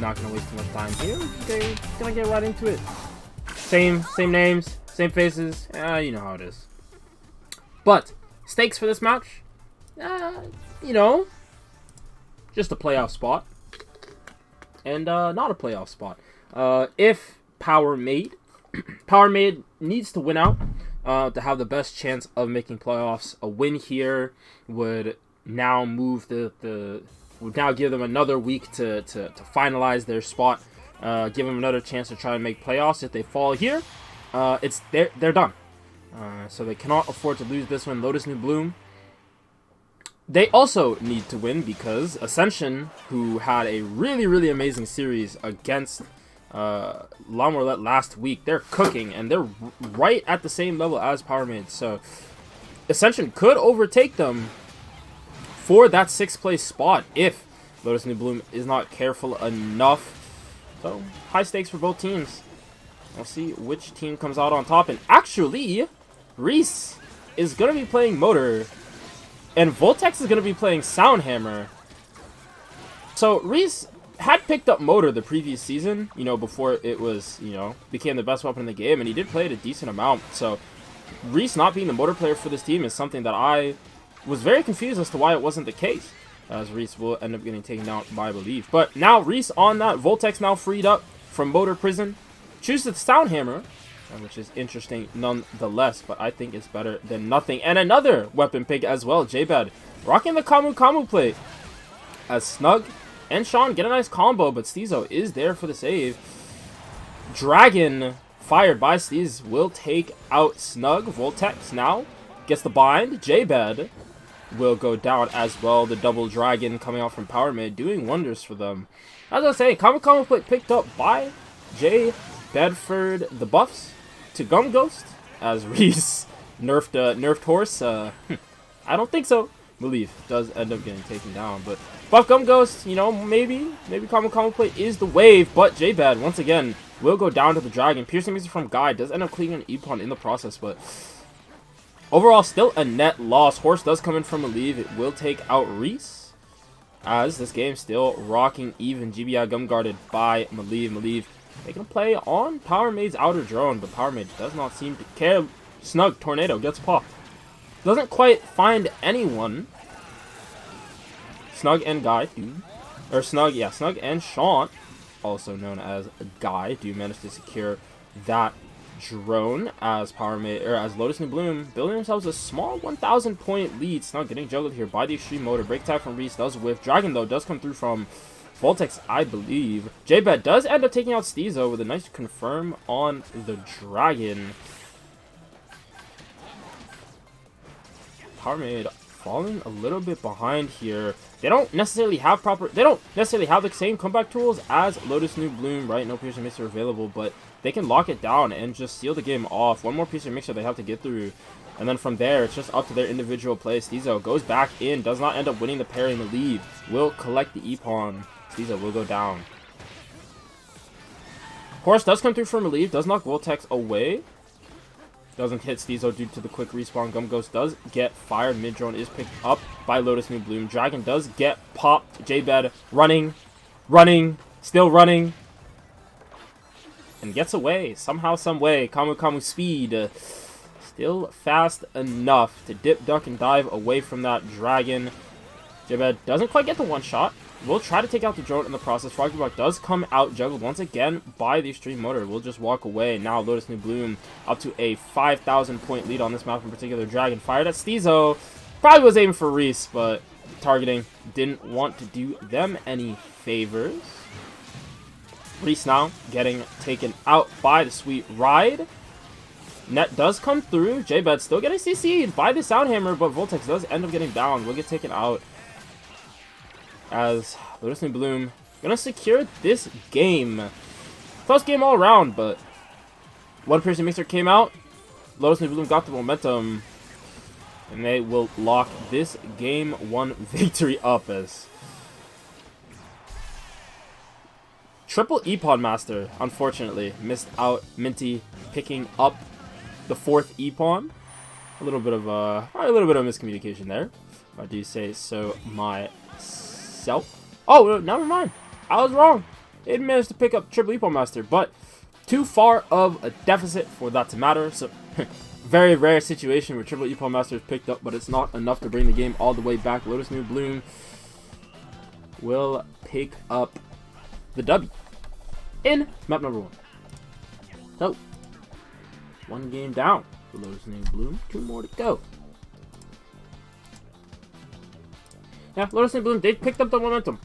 not gonna waste too much time here. They're gonna get right into it. Same names, same faces. You know how it is. But stakes for this match, you know, just a playoff spot, and not a playoff spot. If Powermade needs to win out to have the best chance of making playoffs, a win here would now move would now give them another week to finalize their spot, give them another chance to try and make playoffs. If they fall here, they're done. So they cannot afford to lose this one. Lotus New Bloom, they also need to win because Ascension, who had a really amazing series against Lamourlet last week, they're cooking and they're right at the same level as Powermade. So Ascension could overtake them for that 6th place spot if Lotus New Bloom is not careful enough. So high stakes for both teams. We'll see which team comes out on top. And actually, Reese is going to be playing Motor, and Voltex is going to be playing Soundhammer. So Reese had picked up Motor the previous season, you know, before it was, you know, became the best weapon in the game, and he did play it a decent amount. So Reese not being the Motor player for this team is something that I was very confused as to why it wasn't the case, as Reese will end up getting taken down by Believe. But now Reese on that, Voltex now freed up from Motor Prison, chooses the Soundhammer, which is interesting nonetheless, but I think it's better than nothing. And another weapon pick as well, J-Bad, rocking the Kamu plate, as Snug and Sean get a nice combo, but Steezo is there for the save. Dragon, fired by Steez, will take out Snug. Voltex now gets the bind. J-Bad will go down as well. The double dragon coming out from Powermade, doing wonders for them. As I was saying, Kamu plate picked up by J. Bedford. The buffs to Gum Ghost, as Reese nerfed Horse. I don't think so. Believe does end up getting taken down, but buff Gum Ghost, you know, maybe Kamu plate is the wave, but J-Bad once again will go down to the dragon. Piercing music from Guy does end up cleaning an Epon in the process, but overall still a net loss. Horse does come in from a leave. It will take out Reese, as this game still rocking even. GBI Gum guarded by Malieve. They can play on Powermade's outer drone, but Powermade does not seem to care. Snug Tornado gets popped. Doesn't quite find anyone. Snug and Guy do, or Snug and Sean, also known as Guy, do manage to secure that drone as Powermade, or as Lotus New Bloom building themselves a small 1,000 point lead. Snug getting juggled here by the Extreme Motor. Break attack from Reese does whiff. Dragon though does come through from Voltex, I believe. J-Bet does end up taking out Steezo with a nice confirm on the Dragon. Powermade falling a little bit behind here. They don't necessarily have the same comeback tools as Lotus New Bloom, right? No piercing mixer available, but they can lock it down and just seal the game off. One more piercing mixer they have to get through, and then from there it's just up to their individual play. Steezo goes back in, does not end up winning the parry in the lead. Will collect the Epon. Steezo will go down. Horse does come through from relief, does knock Voltex away. Doesn't hit Steezo due to the quick respawn. Gum Ghost does get fired. Mid-drone is picked up by Lotus New Bloom. Dragon does get popped. J-Bed running, still running. And gets away, somehow, some way. Kamu speed. Still fast enough to dip, duck, and dive away from that Dragon. J-Bed doesn't quite get the one shot. Will try to take out the drone in the process. Froggy Block does come out, juggled once again by the Extreme Motor. Will just walk away. Now Lotus New Bloom up to a 5,000 point lead on this map in particular. Dragon fired at Steezo. Probably was aiming for Reese, but targeting didn't want to do them any favors. Reese now getting taken out by the Sweet Ride. Net does come through. J-Bet still getting CC'd by the Soundhammer, but Voltex does end up getting down. Will get taken out, as Lotus New Bloom gonna secure this game. Close game all around, but one piercing mixer came out. Lotus New Bloom got the momentum, and they will lock this game 1 victory up as triple Epon Master, unfortunately, missed out. Minty picking up the 4th Epon. A little bit of miscommunication there, if I do say so myself. Oh, never mind. I was wrong. it managed to pick up Triple Epo Master, but too far of a deficit for that to matter. So, very rare situation where Triple Epo Master is picked up, but it's not enough to bring the game all the way back. Lotus New Bloom will pick up the W in map number 1. So, 1 game down for Lotus New Bloom, 2 more to go. Yeah, Lotus New Bloom, they picked up the momentum.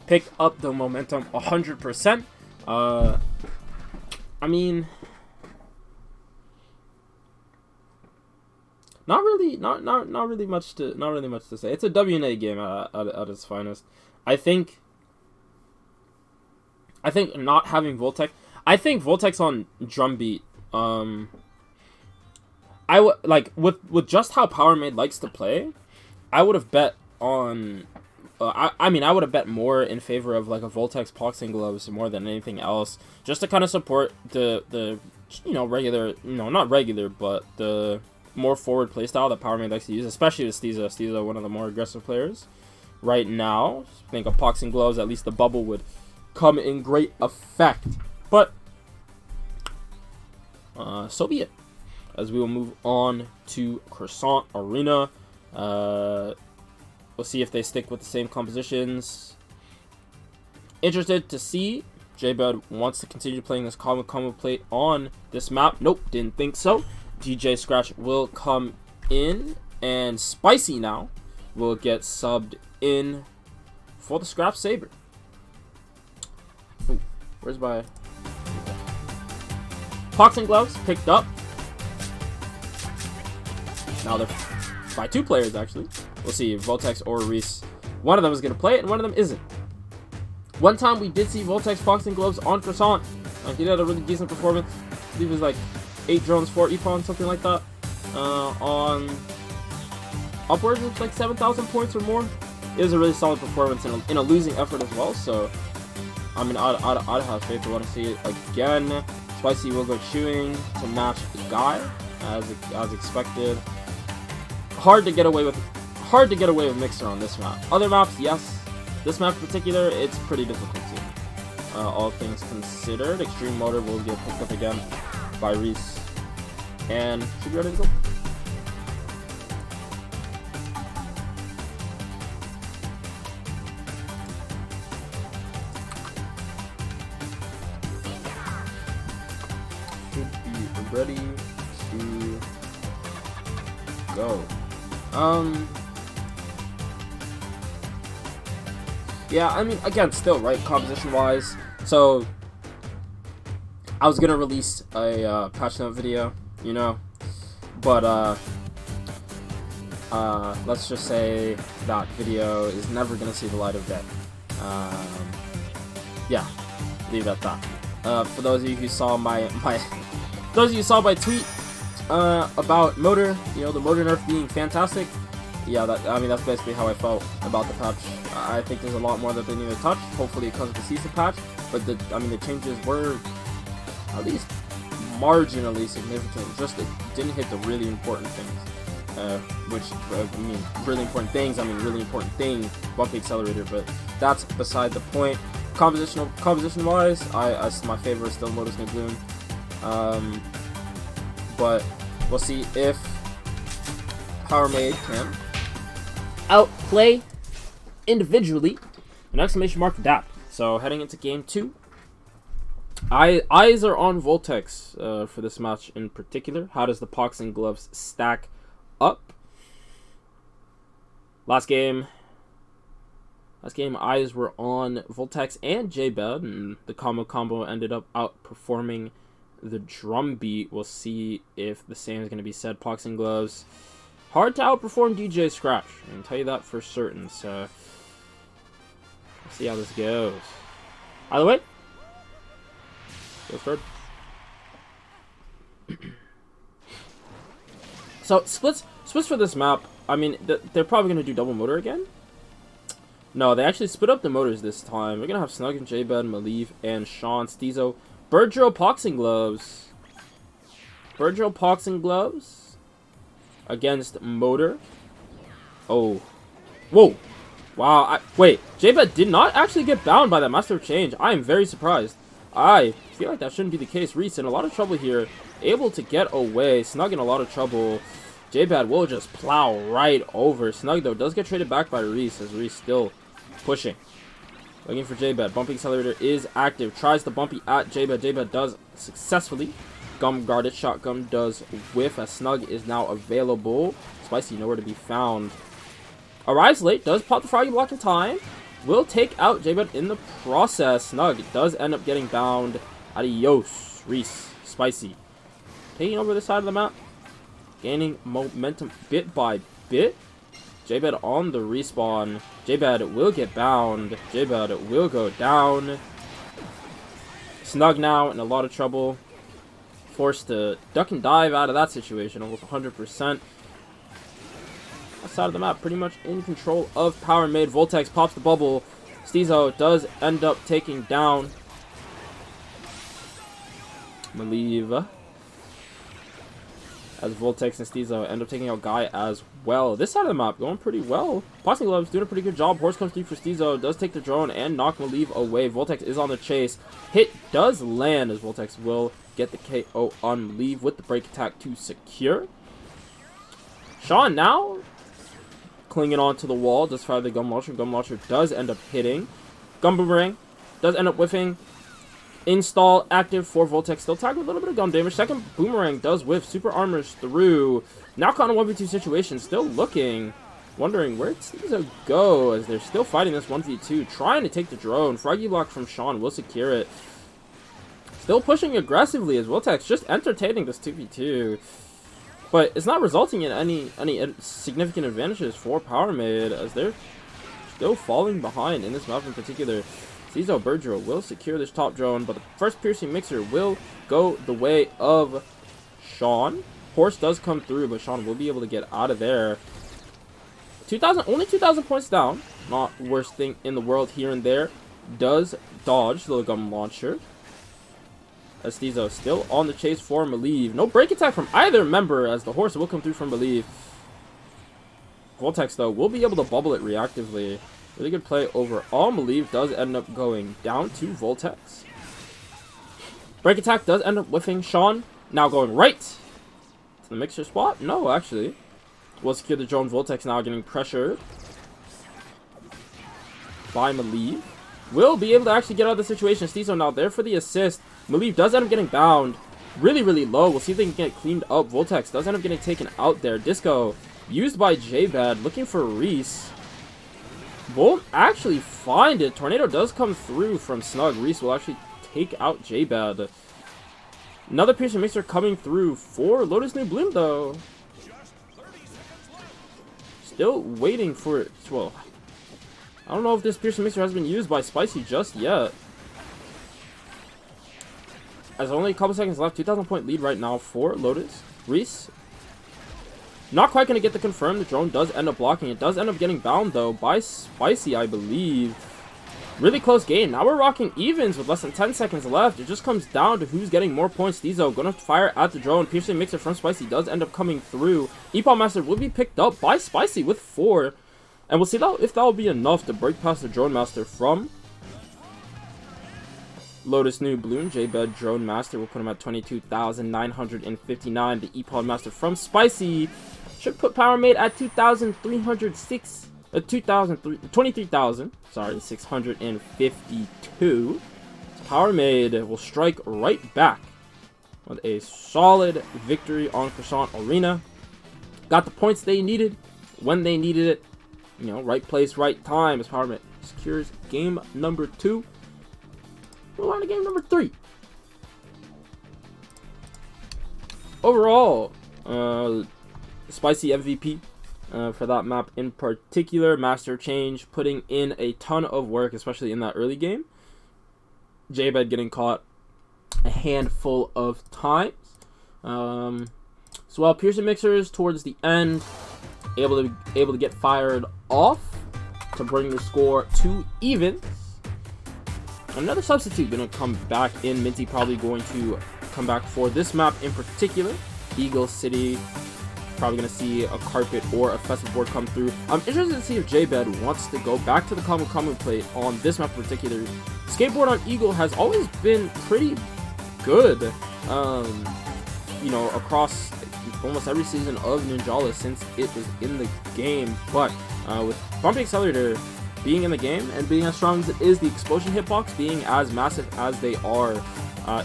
Picked up the momentum 100%. I mean, not really much to say. It's a WNA game at its finest. I think not having Voltex. I think Voltex on Drumbeat. I would like with just how Powermade likes to play. I would have bet on. I mean, I would have bet more in favor of like a Voltex boxing gloves more than anything else, just to kind of support the regular, not regular, but the more forward playstyle that Powermade likes to use, especially with Stiza. Stiza, one of the more aggressive players right now. I think of boxing gloves, at least the bubble would come in great effect. But so be it. As we will move on to Croissant Arena. We'll see if they stick with the same compositions. Interested to see. J-Bud wants to continue playing this combo plate on this map. Nope, didn't think so. DJ Scratch will come in, and Spicy now will get subbed in for the Scrap Saber. Ooh, where's my... Boxing gloves picked up. Now they're by 2 players, actually. We'll see if Voltex or Reese. One of them is going to play it, and one of them isn't. One time we did see Voltex boxing gloves on Croissant. He did a really decent performance. I believe it was like 8 drones, 4 Epon, something like that. On upwards of like 7,000 points or more. It was a really solid performance in a losing effort as well. So, I mean, I'd have faith. I want to see it again. Spicy will go chewing to match Guy as expected. Hard to get away with Mixer on this map. Other maps, yes. This map in particular, it's pretty difficult too. All things considered, Extreme Motor will get picked up again by Reese, and should be ready to go. Should be ready to go. Yeah, I mean, again, still, right, composition-wise, so, I was gonna release a, patch note video, but, let's just say that video is never gonna see the light of day. Yeah, leave it at that. For those of you who saw my tweet, about Motor, the Motor nerf being fantastic. Yeah, that's basically how I felt about the patch. I think there's a lot more that they need to touch. Hopefully it comes with the season patch, but the changes were at least marginally significant. Just it didn't hit the really important things. Really important thing, bump accelerator, but that's beside the point. Composition wise, my favorite is still Lotus New Bloom. But we'll see if Powermade can outplay individually an exclamation mark for that. So heading into game 2, eyes are on Voltex for this match in particular. How does the boxing gloves stack up? Last game eyes were on Voltex and J-Bud, and the combo ended up outperforming the Drumbeat. We'll see if the same is going to be said. Boxing gloves, hard to outperform DJ Scratch, I can tell you that for certain. So, let's see how this goes. Either way, go third. So, splits for this map, I mean, they're probably going to do double motor again. No, they actually split up the motors this time. We're going to have Snug and J-Bud, Maliv, and Sean Stizo. Birdrill boxing gloves. Birdrill boxing gloves against Motor. Oh. Whoa. Wow, wait, J-Bed did not actually get bound by that Master of Change. I am very surprised. I feel like that shouldn't be the case. Reese in a lot of trouble here. Able to get away. Snug in a lot of trouble. J-Bad will just plow right over. Snug, though, does get traded back by Reese, as Reese still pushing. Looking for J-Bad. Bumping Accelerator is active. Tries the bumpy at J-Bad. J-Bad does successfully. Gum guarded. Shotgun does whiff, as Snug is now available. Spicy nowhere to be found. Arrives late. Does pop the Froggy Block in time. Will take out J-Bad in the process. Snug does end up getting bound. Adios. Reese. Spicy. Taking over the side of the map. Gaining momentum bit by bit. J-Bad on the respawn. J-Bad will get bound. J-Bad will go down. Snug now in a lot of trouble. Forced to duck and dive out of that situation. Almost 100%. Side of the map, pretty much in control of Powermade. Voltex pops the bubble. Steezo does end up taking down Maliv, as Voltex and Steezo end up taking out Guy as well. This side of the map going pretty well. Boxing Gloves doing a pretty good job. Horse comes through for Steezo, does take the drone and knock Maliv away. Voltex is on the chase. Hit does land, as Voltex will get the KO on Maliv with the break attack to secure. Sean now clinging on to the wall, does fire the Gum Launcher. Gum Launcher does end up hitting. Gum Boomerang does end up whiffing. Install active for Voltex. Still tagged with a little bit of gum damage. Second Boomerang does whiff. Super Armors through. Now caught in a 1v2 situation. Still looking. Wondering where Steezo go, as they're still fighting this 1v2. Trying to take the drone. Froggy Block from Sean will secure it. Still pushing aggressively, as Voltex just entertaining this 2v2. But it's not resulting in any significant advantages for Powermade, as they're still falling behind in this map in particular. Steezo Birdro will secure this top drone, but the first piercing mixer will go the way of Sean. Horse does come through, but Sean will be able to get out of there. Only 2,000 points down. Not worst thing in the world here and there. Does dodge the Gum Launcher. As Steezo still on the chase for Maliv. No break attack from either member, as the horse will come through from Maliv. Voltex, though, will be able to bubble it reactively. Really good play overall. Maliv does end up going down to Voltex. Break attack does end up whiffing Sean. Now going right to the mixer spot. No, actually. Will secure the drone. Voltex now getting pressured by Maliv. Will be able to actually get out of the situation. Steezo now there for the assist. Maliv does end up getting bound really, really low. We'll see if they can get cleaned up. Voltex does end up getting taken out there. Disco used by J-Bad, looking for Reese. Won't actually find it. Tornado does come through from Snug. Reese will actually take out J-Bad. Another piercing mixer coming through for Lotus New Bloom, though. Still waiting for it. Well, I don't know if this piercing mixer has been used by Spicy just yet. As only a couple seconds left, 2,000 point lead right now for Lotus. Reese, not quite going to get the confirm. The drone does end up blocking. It does end up getting bound, though, by Spicy, I believe. Really close game. Now we're rocking evens with less than 10 seconds left. It just comes down to who's getting more points. Steezo going to fire at the drone. Piercing mixer from Spicy does end up coming through. Epal Master will be picked up by Spicy with 4. And we'll see if that will be enough to break past the Drone Master from Lotus New Bloom. J-Bed Drone Master will put him at 22,959. The Epal Master from Spicy should put Powermade at 2,306. 23,000. Sorry, 652. Powermade will strike right back with a solid victory on Croissant Arena. Got the points they needed when they needed it. You know, right place, right time, as Powermade secures game number 2. We're on to game number 3. Overall, Spicy MVP for that map in particular. Master Change putting in a ton of work, especially in that early game. J-Bed getting caught a handful of times. So while piercing mixers towards the end, able to get fired off to bring the score to evens. Another substitute going to come back in. Minty probably going to come back for this map in particular. Eagle City probably going to see a carpet or a festive board come through. I'm interested to see if JBed wants to go back to the Kamu plate on this map in particular. Skateboard on Eagle has always been pretty good, you know, across almost every season of Ninjala since it was in the game. But with Bumpy Accelerator being in the game and being as strong as it is, the explosion hitbox being as massive as they are,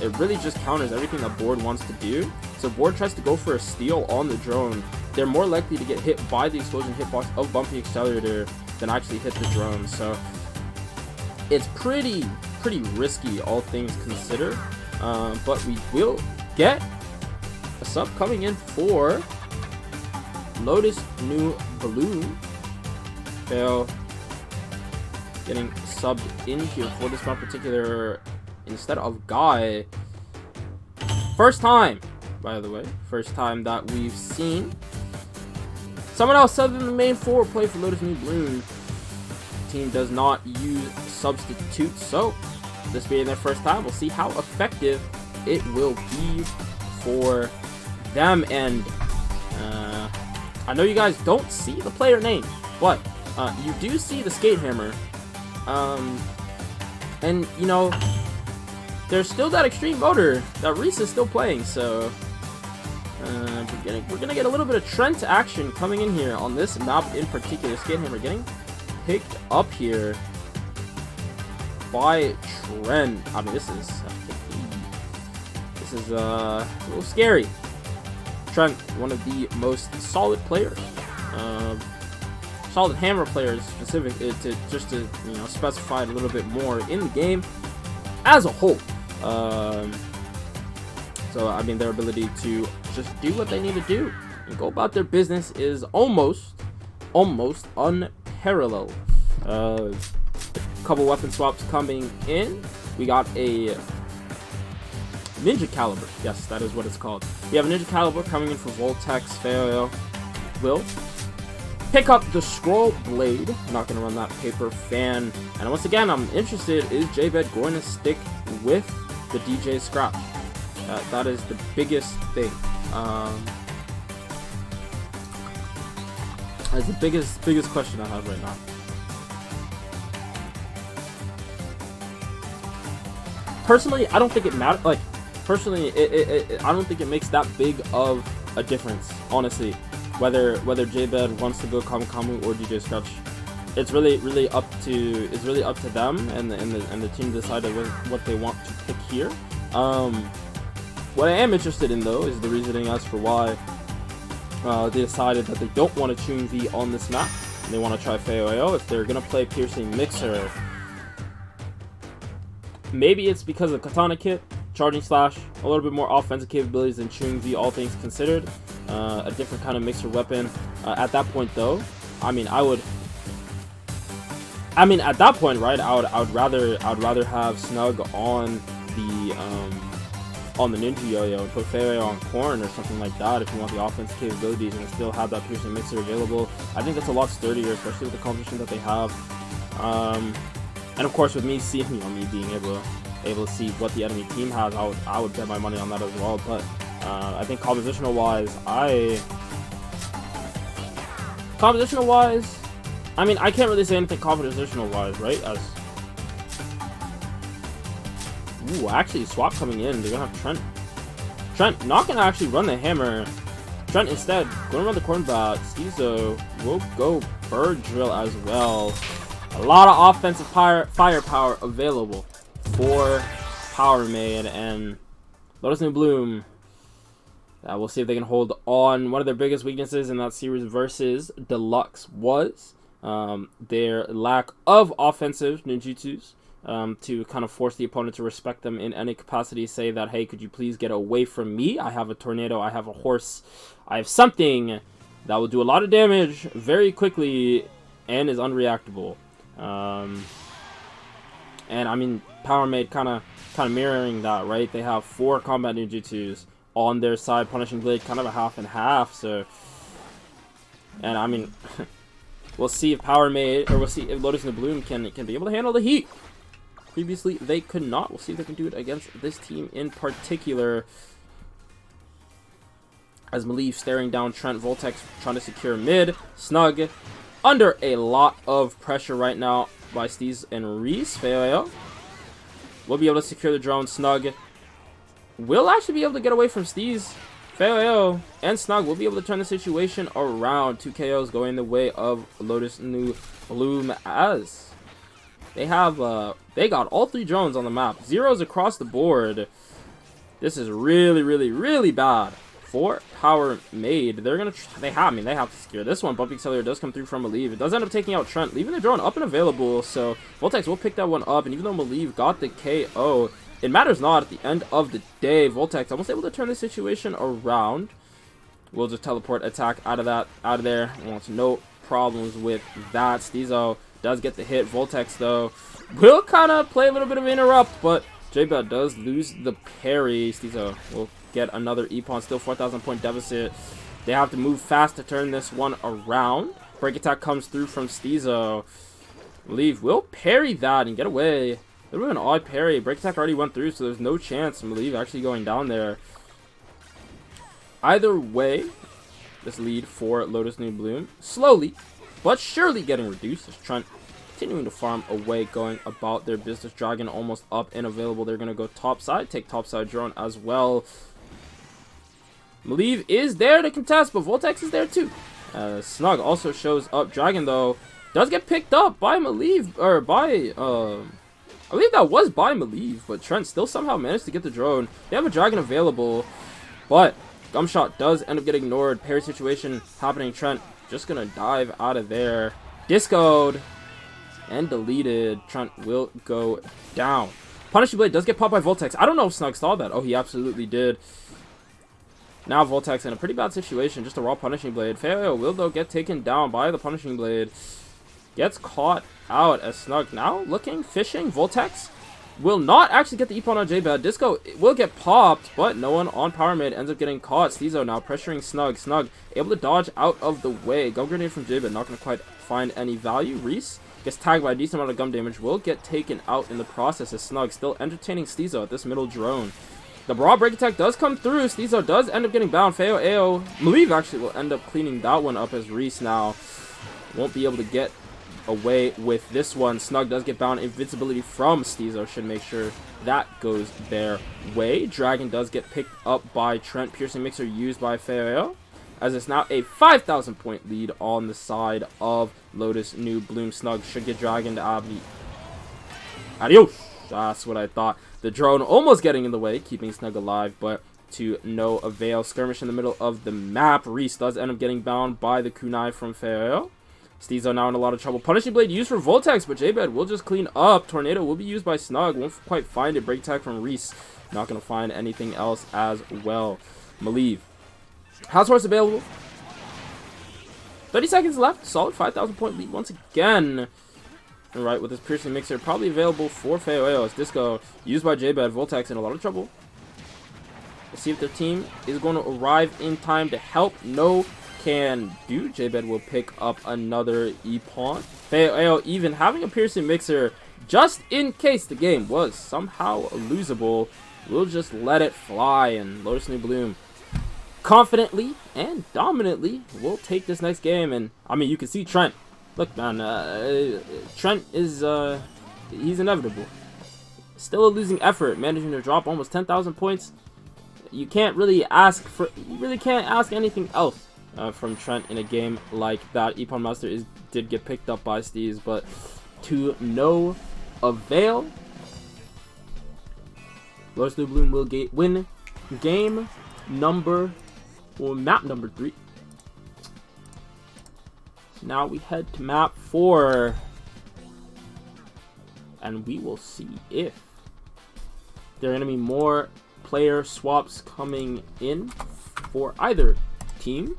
it really just counters everything that board wants to do. So board tries to go for a steal on the drone, they're more likely to get hit by the explosion hitbox of Bumpy Accelerator than actually hit the drone. So it's pretty risky, all things considered. But we will get a sub coming in for Lotus New Balloon. Fail getting subbed in here for this one particular instead of Guy. First time, by the way, first time that we've seen someone else other than the main four play for Lotus New Balloon. Team does not use substitutes, so this being their first time, we'll see how effective it will be for them. And I know you guys don't see the player names, but you do see the skate hammer, and you know there's still that extreme motor that Reese is still playing. So we're gonna get a little bit of Trent action coming in here on this map in particular. Skate hammer getting picked up here by Trent. I mean, this is a little scary. Trent, one of the most solid players, solid hammer players, specific to just to specify it a little bit more in the game as a whole. So I mean, their ability to just do what they need to do and go about their business is almost unparalleled. Couple weapon swaps coming in. We got a Ninja Caliber. Yes, that is what it's called. We have a Ninja Caliber coming in for Voltex. Fail will pick up the Scroll Blade. I'm not going to run that Paper Fan. And once again, I'm interested, is JBed going to stick with the DJ Scratch? That is the biggest thing. That's the biggest question I have right now. Personally, I don't think it matters. Like, personally, I don't think it makes that big of a difference. Honestly, whether JBed wants to go Kamu or DJ Scratch, it's really up to them and the team decided what they want to pick here. What I am interested in though is the reasoning as for why they decided that they don't want to tune V on this map. And they want to try FAOAO. If they're gonna play Piercing Mixer, maybe it's because of Katana Kit, Charging Slash, a little bit more offensive capabilities than Chewing V, all things considered. A different kind of mixer weapon. At that point, though, I mean, at that point, right? I would rather have Snug on the Ninja Yo-Yo and put Fairway on Corn or something like that if you want the offensive capabilities and still have that Piercing Mixer available. I think that's a lot sturdier, especially with the competition that they have. And of course, with me seeing, me being able to see what the enemy team has, I would bet my money on that as well. But I think compositional wise, I mean, I can't really say anything compositional wise, right? Actually, swap coming in. They're gonna have Trent. Trent not gonna actually run the hammer. Trent instead gonna run the corn bat. Schizo will go bird drill as well. A lot of offensive firepower available for Powermade and Lotus New Bloom. We'll see if they can hold on. One of their biggest weaknesses in that series versus Deluxe was their lack of offensive ninjutsus to kind of force the opponent to respect them in any capacity. Say that, hey, could you please get away from me? I have a tornado, I have a horse, I have something that will do a lot of damage very quickly and is unreactable. And I mean, Powermade kind of mirroring that, right? They have 4 combat ninjutsus on their side, Punishing Blade kind of a half and half. So, and I mean, we'll see if Powermade, or we'll see if Lotus and the Bloom can be able to handle the heat. Previously, they could not. We'll see if they can do it against this team in particular. As Maliv staring down Trent, Voltex trying to secure mid. Snug under a lot of pressure right now by Steez and Reese. Fail. Will be able to secure the drone. Snug will actually be able to get away from Steez. Fail and Snug will be able to turn the situation around. 2 KOs going the way of Lotus New Bloom, as they have they got all 3 drones on the map. Zeros across the board. This is really bad for Powermade. They're gonna they have to secure this one. Bumpy Accelerator does come through from Maliv. It does end up taking out Trent, leaving the drone up and available. So Voltex will pick that one up, and even though Maliv got the KO, it matters not at the end of the day. Voltex almost able to turn the situation around. We'll just teleport attack out of there. Wants no problems with that. Steezo does get the hit. Voltex though will kind of play a little bit of interrupt, but J-Bad does lose the parry. Steezo will get another E-Pawn. Still 4,000 point deficit. They have to move fast to turn this one around. Break attack comes through from Steezo. Maliv will parry that and get away. A little bit of an odd parry. Break attack already went through, so there's no chance of Maliv actually going down there. Either way, this lead for Lotus New Bloom slowly but surely getting reduced as Trent continuing to farm away, going about their business. Dragon almost up and available. They're going to go topside, take topside drone as well. Maliv is there to contest, but Voltex is there too. Snug also shows up. Dragon though does get picked up by Maliv, or by I believe that was by Maliv, but Trent still somehow managed to get the drone. They have a Dragon available, but Gumshot does end up getting ignored. Parry situation happening. Trent just gonna dive out of there. Discoed and deleted. Trent will go down. Punishing Blade does get popped by Voltex. I don't know if Snug saw that. Oh, he absolutely did. Now Voltex in a pretty bad situation. Just a raw Punishing Blade. Fail will though get taken down by the Punishing Blade. Gets caught out as Snug now looking, fishing. Voltex will not actually get the E-Pawn on J-Bad. Disco will get popped, but no one on Powermade ends up getting caught. Steezo now pressuring Snug. Snug able to dodge out of the way. Gum Grenade from J-Bad, not going to quite find any value. Reese gets tagged by a decent amount of gum damage. Will get taken out in the process as Snug still entertaining Steezo at this middle drone. The broad break attack does come through. Steezo does end up getting bound. Feo AO. Maliv actually will end up cleaning that one up as Reese now won't be able to get away with this one. Snug does get bound. Invincibility from Steezo should make sure that goes their way. Dragon does get picked up by Trent. Piercing Mixer used by Feo, as it's now a 5,000 point lead on the side of Lotus New Bloom. Snug should get Dragon to Abby. Adios. That's what I thought. The drone almost getting in the way, keeping Snug alive, but to no avail. Skirmish in the middle of the map. Reese does end up getting bound by the kunai from Feo. Steezo now in a lot of trouble. Punishing Blade used for Voltex, but J-Bad will just clean up. Tornado will be used by Snug. Won't quite find it. Break attack from Reese. Not going to find anything else as well. Maliv. House Horse available. 30 seconds left. Solid 5,000 point lead once again. Alright, with this Piercing Mixer probably available for Feo. Disco used by J-Bad. Voltex in a lot of trouble. Let's see if their team is going to arrive in time to help. No can do. J-Bad will pick up another E-Pawn. Feo even having a Piercing Mixer just in case the game was somehow losable. We'll just let it fly, and Lotus New Bloom confidently and dominantly will take this next game. And I mean, you can see Trent. Look, man, Trent is he's inevitable. Still a losing effort, managing to drop almost 10,000 points. You can't really ask for, you really can't ask anything else from Trent in a game like that. E-Pawn Master did get picked up by Steez, but to no avail. Lotus New Bloom will win game number, or map number 3. Now we head to map 4, and we will see if there are going to be more player swaps coming in for either team.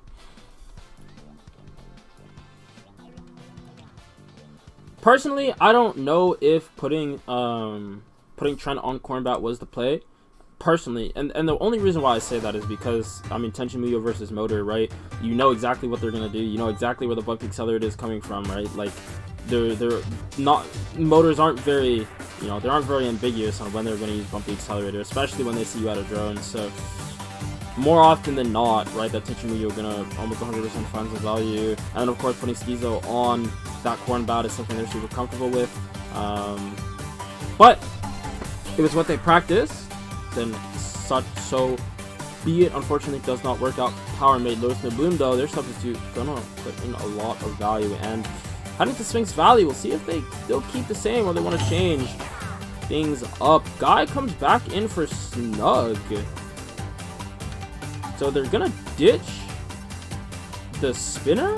Personally, I don't know if putting Trent on Cornbat was the play. Personally, and the only reason why I say that is because, I mean, Tension Muyo versus Motor, right? You know exactly what they're gonna do. You know exactly where the Bumpy Accelerator is coming from, right? Like, they're not, Motors aren't very, you know, they aren't very ambiguous on when they're gonna use Bumpy Accelerator, especially when they see you at a drone. So more often than not, right, that Tichimu you're gonna almost 100% find some value. And then of course putting Schizo on that corn bat is something they're super comfortable with. But if it's what they practice, then so be it. Unfortunately, it does not work out. Powermade, Lotus, and Bloom, though, their substitute gonna put in a lot of value. And heading to Sphinx Valley, we'll see if they'll keep the same or they want to change things up. Guy comes back in for Snug. So they're gonna ditch the spinner?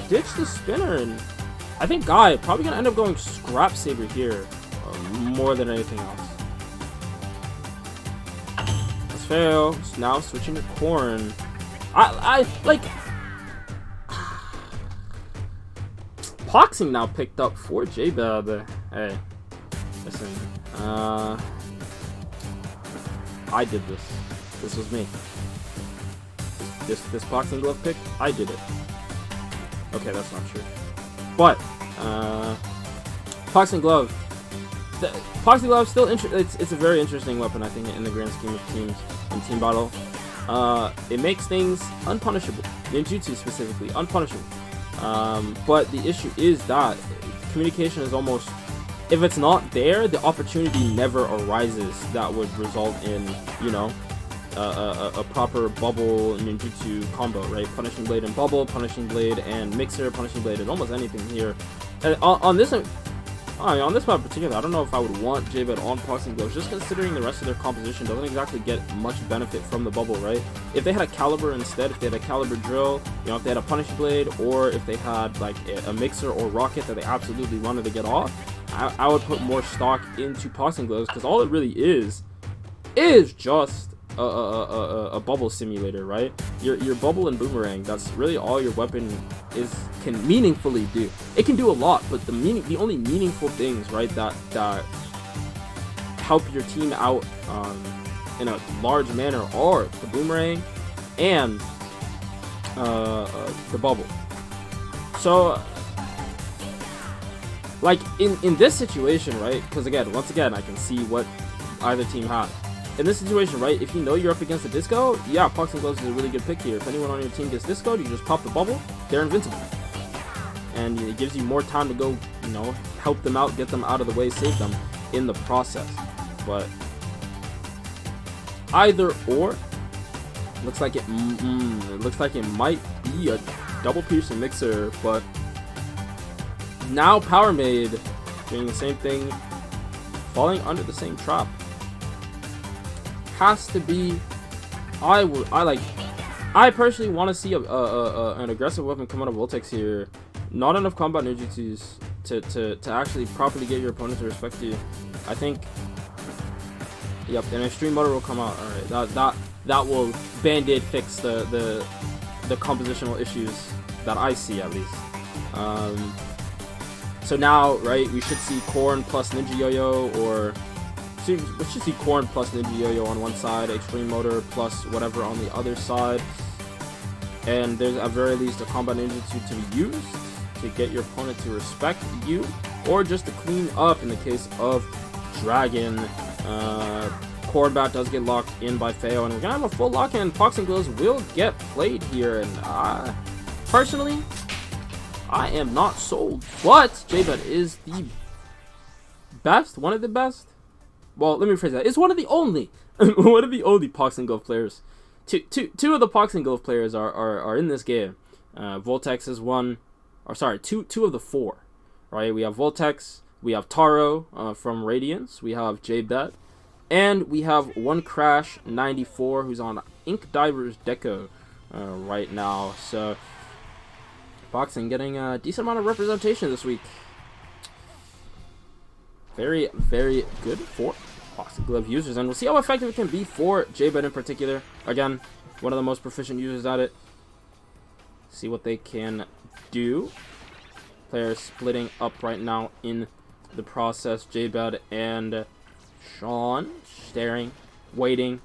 Ditch the spinner, and I think Guy probably gonna end up going Scrap Saber here more than anything else. Let's fail. Now switching to Corn. I like Boxing now picked up for J-Bad. Hey, listen. I did this. This was me. This boxing glove pick, I did it. Okay, that's not true. But boxing glove. The boxing glove still it's a very interesting weapon, I think, in the grand scheme of teams and team battle. It makes things unpunishable. Ninjutsu specifically unpunishable. But the issue is that communication is almost, if it's not there, the opportunity never arises that would result in, you know, a proper bubble ninjutsu combo, right? Punishing blade and bubble, punishing blade and mixer, punishing blade and almost anything here. And on this map in particular, I don't know if I would want J-Bed on boxing gloves, just considering the rest of their composition doesn't exactly get much benefit from the bubble, right? If they had a caliber instead, if they had a caliber drill, you know, if they had a punishing blade, or if they had like a mixer or rocket that they absolutely wanted to get off, I would put more stock into boxing gloves, because all it really is just a bubble simulator, right? Your bubble and boomerang, that's really all your weapon can meaningfully do. It can do a lot, but the only meaningful things, right, that help your team out in a large manner are the boomerang and the bubble. So like in this situation, right, because once again I can see what either team has. In this situation, right, if you know you're up against a disco, yeah, boxing gloves is a really good pick here. If anyone on your team gets discoed, you just pop the bubble, they're invincible. And it gives you more time to go, you know, help them out, get them out of the way, save them in the process. But either or, looks like it might be a double piercing mixer, but now Powermade doing the same thing, falling under the same trap. Has to be. I personally want to see an aggressive weapon come out of Voltex here. Not enough combat ninjutsus to actually properly get your opponent to respect you. I think. Yep, an extreme motor will come out. All right, that will band-aid fix the compositional issues that I see, at least. So now, right, we should see Corn plus Ninja Yo-Yo, or we should see Corn plus Ninja Yo-Yo on one side, Extreme Motor plus whatever on the other side, and there's at very least a combat ninjutsu to be used to get your opponent to respect you, or just to clean up in the case of Dragon. Corn Bat does get locked in by Feo, and we're gonna have a full lock-in, and boxing gloves will get played here, and personally, I am not sold, but J-Bet is the best, one of the best. Well, let me rephrase that. It's one of the only, boxing glove players. Two of the boxing glove players are in this game. Voltex is one, or sorry, two of the four. Right? We have Voltex, we have Taro from Radiance, we have J-Bet, and we have One Crash 94 who's on Ink Divers Deco right now. So boxing getting a decent amount of representation this week. Very, very good for boxing glove users, and we'll see how effective it can be for J-Bet in particular. Again, one of the most proficient users at it. See what they can do. Players splitting up right now in the process. J-Bet and Sean staring, waiting,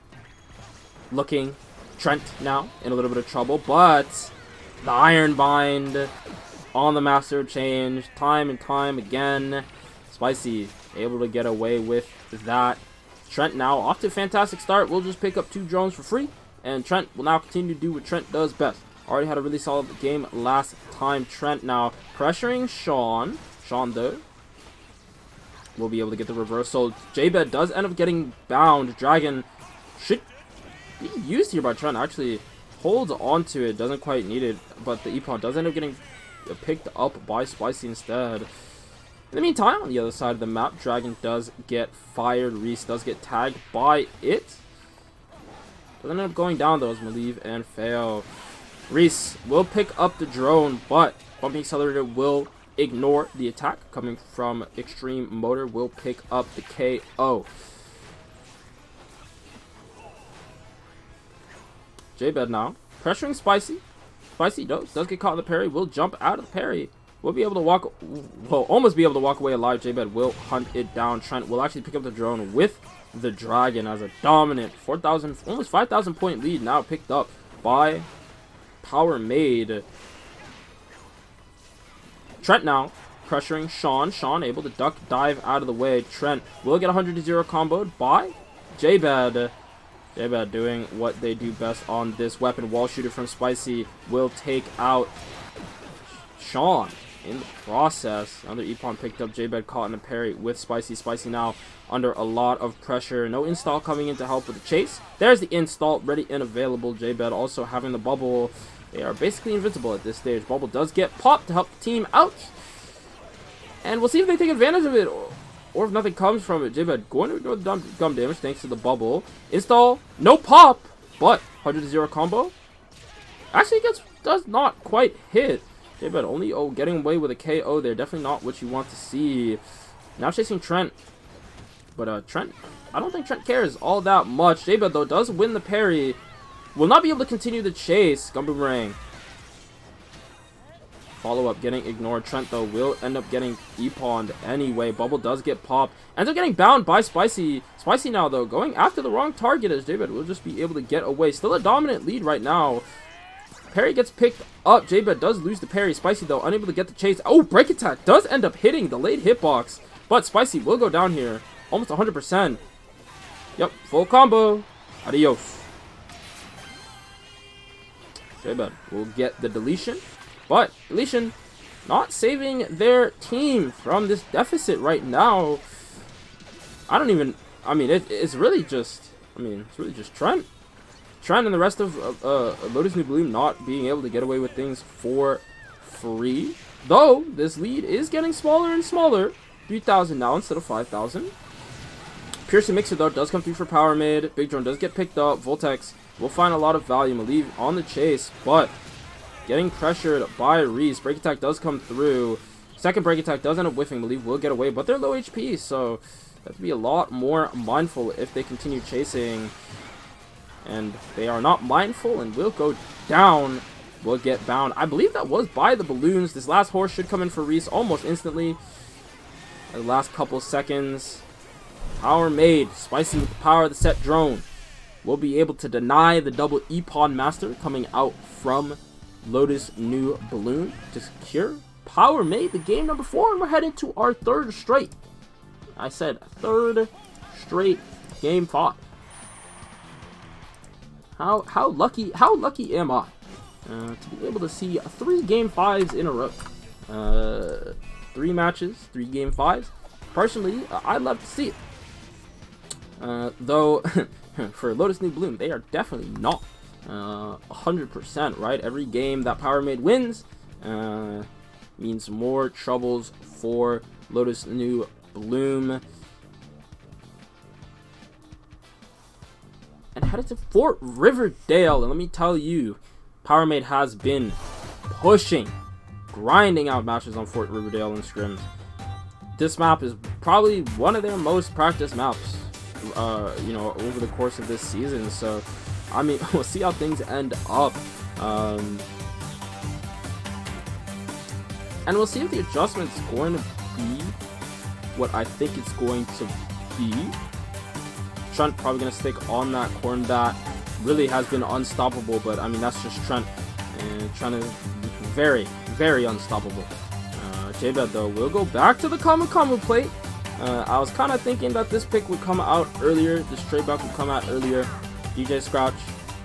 looking. Trent now in a little bit of trouble, but the Iron Bind on the Master Change time and time again. Spicy able to get away with that. Trent now off to a fantastic start. We'll just pick up 2 drones for free. And Trent will now continue to do what Trent does best. Already had a really solid game last time. Trent now pressuring Sean. Sean though will be able to get the reversal. J-Bed does end up getting bound. Dragon should be used here by Trent. Actually holds on to it. Doesn't quite need it. But the Epon does end up getting picked up by Spicy instead. In the meantime, on the other side of the map, Dragon does get fired. Reese does get tagged by it. Doesn't end up going down though as Malieve and Fail. Reese will pick up the drone, but Bumping Accelerator will ignore the attack coming from Extreme Motor. Will pick up the KO. J-Bed now pressuring Spicy. Spicy does get caught in the parry. Will jump out of the parry. Will be able to walk, well, almost be able to walk away alive. J-Bed will hunt it down. Trent will actually pick up the drone with the Dragon as a dominant 4,000, almost 5,000 point lead now picked up by Powermade. Trent now pressuring Sean. Sean able to duck dive out of the way. Trent will get 100-0 comboed by J-Bed. J-Bed doing what they do best on this weapon. Wall shooter from Spicy will take out Sean. In the process, another Epon picked up. J-Bed caught in a parry with Spicy. Spicy now under a lot of pressure. No install coming in to help with the chase. There's the install ready and available. J-Bed also having the bubble. They are basically invincible at this stage. Bubble does get popped to help the team out. And we'll see if they take advantage of it or if nothing comes from it. J-Bed going to ignore the gum damage thanks to the bubble. Install, no pop, but 100-0 combo. Actually does not quite hit. J-Bed only getting away with a KO there. Definitely not what you want to see. Now chasing Trent. But Trent, I don't think Trent cares all that much. J-Bed though does win the parry. Will not be able to continue the chase. Gun Boomerang. Follow up getting ignored. Trent though will end up getting Eponed anyway. Bubble does get popped. Ends up getting bound by Spicy. Spicy now though going after the wrong target as J-Bed will just be able to get away. Still a dominant lead right now. Parry gets picked up. J-Bed does lose the parry. Spicy, though, unable to get the chase. Oh, break attack does end up hitting the late hitbox. But Spicy will go down here. Almost 100%. Yep, full combo. Adios. J-Bed will get the deletion. But deletion not saving their team from this deficit right now. I mean, it's really just Trent. Trent and the rest of Lotus New Bloom not being able to get away with things for free. Though, this lead is getting smaller and smaller. 3,000 now instead of 5,000. Piercing Mixer, though, does come through for Powermade. Big Drone does get picked up. Voltex will find a lot of value. Malieve on the chase, but getting pressured by Reese. Break Attack does come through. Second Break Attack does end up whiffing. Malieve will get away, but they're low HP, so they have to be a lot more mindful if they continue chasing. And they are not mindful and will go down. Will get bound. I believe that was by the balloons. This last horse should come in for Reese almost instantly. The last couple seconds. Powermade. Spicy with the power of the set drone. Will be able to deny the double Epon Master coming out from Lotus New Balloon to secure Powermade the game number 4. And we're headed to our third straight. I said third straight game 5. How lucky am I to be able to see 3 game 5s in a row? 3 matches, 3 game 5s. Personally, I'd love to see it. Though, for Lotus New Bloom, they are definitely not 100%, right? Every game that Powermade wins means more troubles for Lotus New Bloom. And headed to Fort Riverdale, and let me tell you, Powermade has been pushing, grinding out matches on Fort Riverdale and scrims. This map is probably one of their most practiced maps, over the course of this season. So, I mean, we'll see how things end up, and we'll see if the adjustment's going to be what I think it's going to be. Trent probably going to stick on that corn that really has been unstoppable, but I mean, that's just Trent. And Trent is very, very unstoppable. J-Bed, though, will go back to the combo plate. I was kind of thinking that this pick would come out earlier. This trade back would come out earlier. DJ Scratch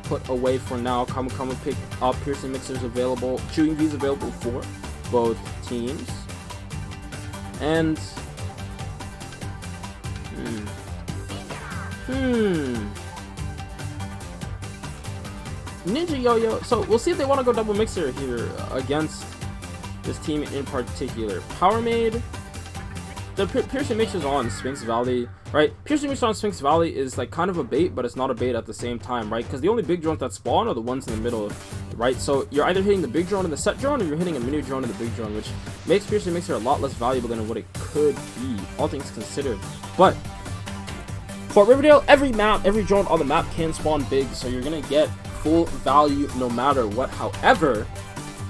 put away for now. Kamu pick up. Piercing Mixers available. Chewing V's available for both teams. And Ninja Yo-Yo. So we'll see if they want to go double mixer here against this team in particular. Powermade. The Piercing Mixers on Sphinx Valley, right? Piercing Mixers on Sphinx Valley is like kind of a bait, but it's not a bait at the same time, right? Because the only big drones that spawn are the ones in the middle, right? So you're either hitting the big drone in the set drone, or you're hitting a mini drone in the big drone, which makes Piercing Mixer a lot less valuable than what it could be, all things considered. But for Riverdale, every drone on the map can spawn big, so you're gonna get full value no matter what. However,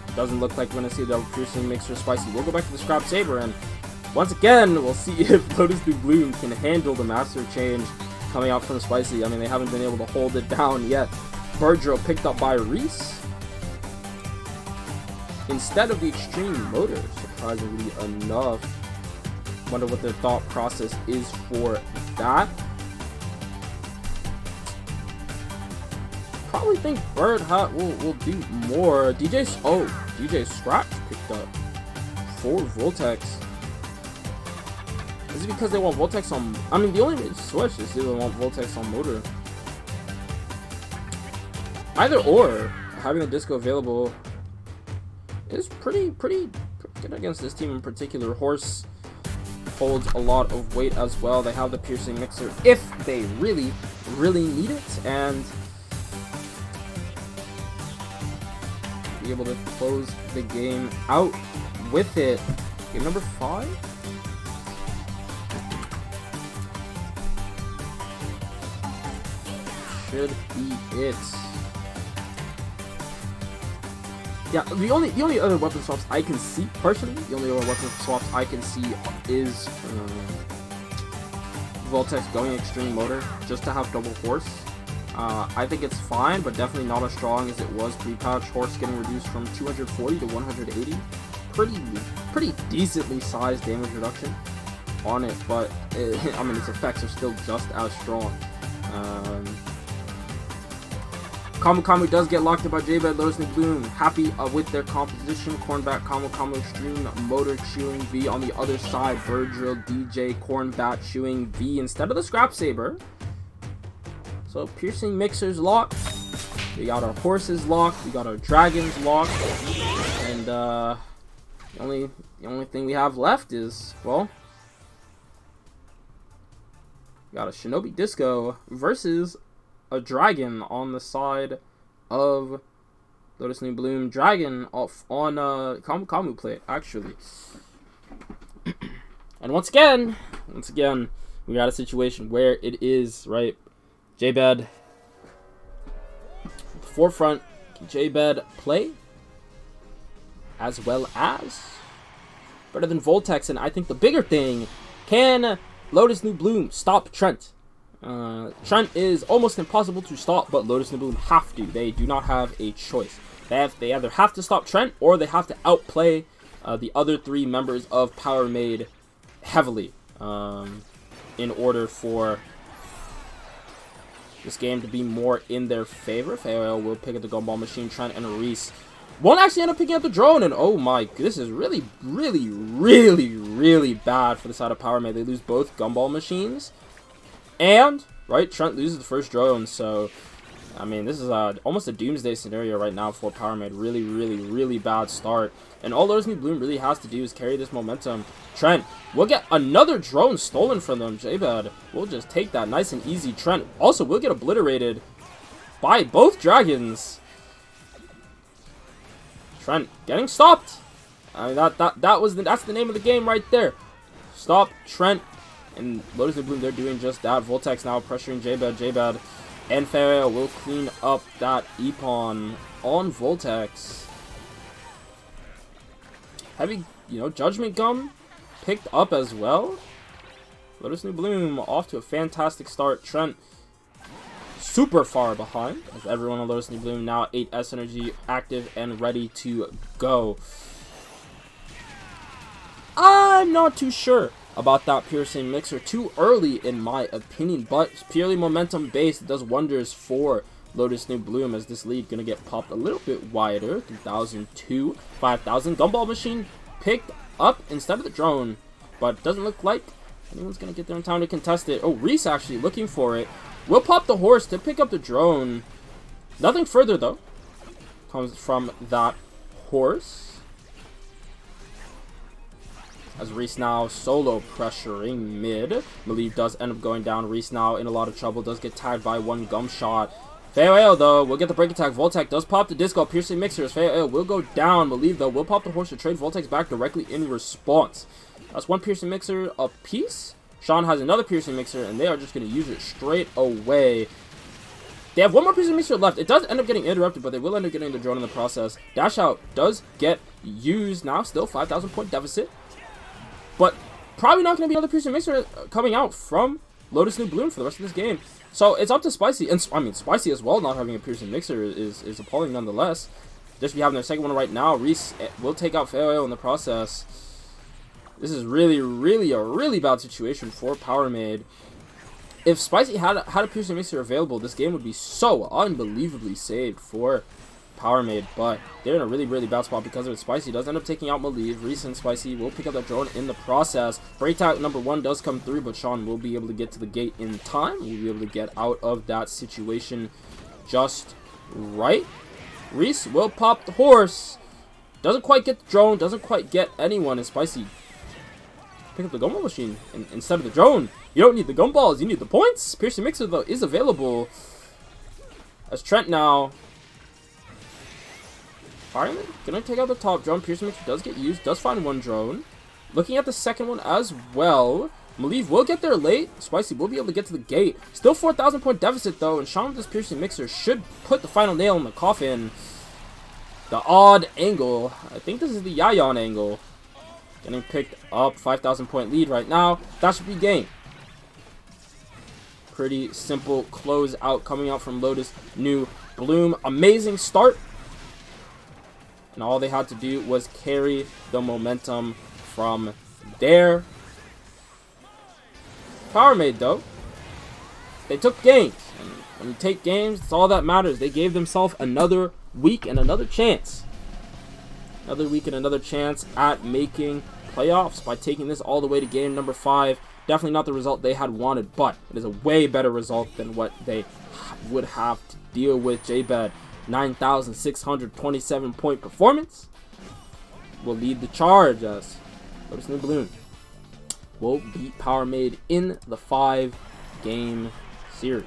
it doesn't look like we're gonna see the Piercing Mixer spicy. We'll go back to the Scrap Saber, and once again, we'll see if Lotus New Bloom can handle the master change coming out from the spicy. I mean, they haven't been able to hold it down yet. Birdrill picked up by Reese instead of the extreme motor, surprisingly enough. Wonder what their thought process is for that. Probably think Bird Hat will do more. DJ Scratch picked up 4 Voltex. Is it because they want Voltex on... I mean, the only way to switch is if they want Voltex on motor. Either or, having the disco available is pretty good against this team in particular. Horse holds a lot of weight as well. They have the Piercing Mixer if they really need it, and be able to close the game out with it. Game number 5. Should be it. Yeah, the only other weapon swaps I can see personally, the only other weapon swaps I can see is Voltex going extreme motor just to have double horse. I think it's fine, but definitely not as strong as it was pre-patch. Horse getting reduced from 240 to 180. Pretty decently sized damage reduction on it, but I mean, its effects are still just as strong. Kamu does get locked up by J-Bed. Lotus New Bloom happy with their composition. Cornbat, Kamu Extreme, Motor Chewing V on the other side. Bird Drill, DJ, Cornbat Chewing V instead of the Scrap Saber. So Piercing Mixers locked. We got our horses locked. We got our dragons locked. And the only thing we have left is, well, we got a Shinobi Disco versus a dragon on the side of Lotus New Bloom. Dragon off on Kamu plate, actually. And once again, we got a situation where it is, right, J-Bed forefront. J-Bed play as well as better than Voltex, and I think the bigger thing, can Lotus New Bloom stop Trent? Trent is almost impossible to stop, but Lotus New Bloom have to. They do not have a choice. They either have to stop Trent, or they have to outplay the other 3 members of Powermade heavily in order for this game to be more in their favor. Fail will pick up the Gumball Machine. Trent and Reese won't actually end up picking up the drone, and oh my, this is really bad for the side of Powermade. They lose both Gumball Machines. And, right, Trent loses the first drone, so, I mean, this is almost a doomsday scenario right now for Powermade. Really bad start. And all Lotus New Bloom really has to do is carry this momentum. Trent will get another drone stolen from them. J-Bed will just take that nice and easy. Trent also will get obliterated by both dragons. Trent getting stopped. I mean, that's the name of the game right there. Stop Trent. And Lotus New Bloom, they're doing just that. Voltex now pressuring J-Bed. J-Bed and Farrell will clean up that Epon on Voltex. Heavy, Judgment Gum picked up as well. Lotus New Bloom off to a fantastic start. Trent super far behind, as everyone on Lotus New Bloom now 8S energy active and ready to go. I'm not too sure about that piercing mixer too early, in my opinion, but purely momentum based. It does wonders for Lotus New Bloom, as this lead gonna get popped a little bit wider. 3,002, 5,000. Gumball Machine picked up instead of the drone, but doesn't look like anyone's gonna get there in time to contest it. Oh, Reese actually looking for it. Will pop the horse to pick up the drone. Nothing further though comes from that horse, as Reese now solo pressuring mid. Maliv does end up going down. Reese now in a lot of trouble. Does get tagged by one gum shot. Fail though will get the break attack. Voltec does pop the disco. Piercing mixers. Fail will go down. Maliv though will pop the horse to trade Voltec's back directly in response. That's one piercing mixer a piece. Sean has another piercing mixer, and they are just going to use it straight away. They have one more piercing mixer left. It does end up getting interrupted, but they will end up getting the drone in the process. Dash out does get used now. Still 5,000 point deficit. But probably not going to be another piercing mixer coming out from Lotus New Bloom for the rest of this game. So it's up to Spicy. And I mean, Spicy as well, not having a piercing mixer is appalling nonetheless. Just be having their second one right now. Reese will take out Fail in the process. This is really a really bad situation for Powermade. If Spicy had a piercing mixer available, this game would be so unbelievably saved for Powermade, but they're in a really bad spot because of it. Spicy does end up taking out Maliv. Reese and Spicy will pick up that drone in the process. Break tag number 1 does come through, but Sean will be able to get to the gate in time. We'll be able to get out of that situation just right. Reese will pop the horse. Doesn't quite get the drone, doesn't quite get anyone, and Spicy pick up the gumball machine instead of the drone. You don't need the gumballs, you need the points. Piercing mixer though is available, as Trent now Fireman gonna take out the top drone. Piercing mixer does get used, does find one drone. Looking at the second one as well. Maliv will get there late. Spicy will be able to get to the gate. Still 4,000 point deficit though, and Sean with this piercing mixer should put the final nail in the coffin. The odd angle, I think this is the Yayan angle, getting picked up. 5,000 point lead right now. That should be game. Pretty simple close out coming out from Lotus New Bloom. Amazing start, and all they had to do was carry the momentum from there. Powermade though, they took games, and when you take games, it's all that matters. They gave themselves another week and another chance. Another week and another chance at making playoffs by taking this all the way to game number 5. Definitely not the result they had wanted, but it is a way better result than what they would have to deal with. JBed, 9,627 point performance, will lead the charge as Lotus New Bloom will beat Powermade in the 5-game series.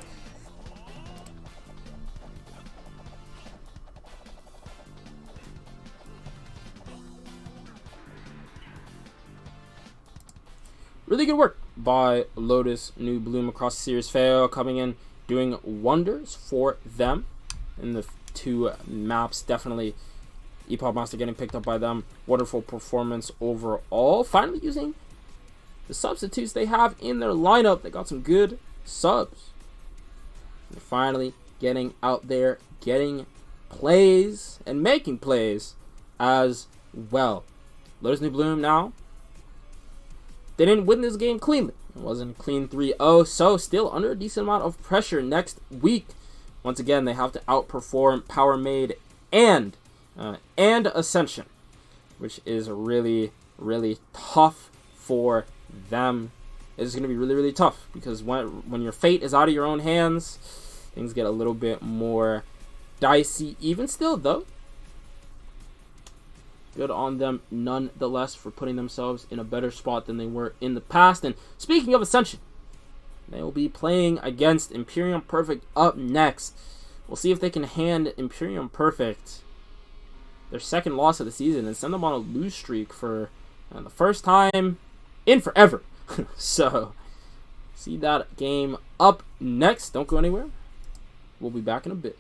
Really good work by Lotus New Bloom across the series. Fail coming in, doing wonders for them in the 2 maps. Definitely Epop Master getting picked up by them. Wonderful performance overall. Finally using the substitutes they have in their lineup. They got some good subs. They're finally getting out there, getting plays, and making plays as well. Lotus New Bloom now, they didn't win this game cleanly. It wasn't a clean 3-0, so still under a decent amount of pressure next week. Once again, they have to outperform Powermade and Ascension, which is really tough for them. It's going to be really tough, because when your fate is out of your own hands, things get a little bit more dicey. Even still, though, good on them nonetheless for putting themselves in a better spot than they were in the past. And speaking of Ascension, they will be playing against Imperium Perfect up next. We'll see if they can hand Imperium Perfect their second loss of the season and send them on a lose streak for the first time in forever. So, see that game up next. Don't go anywhere. We'll be back in a bit.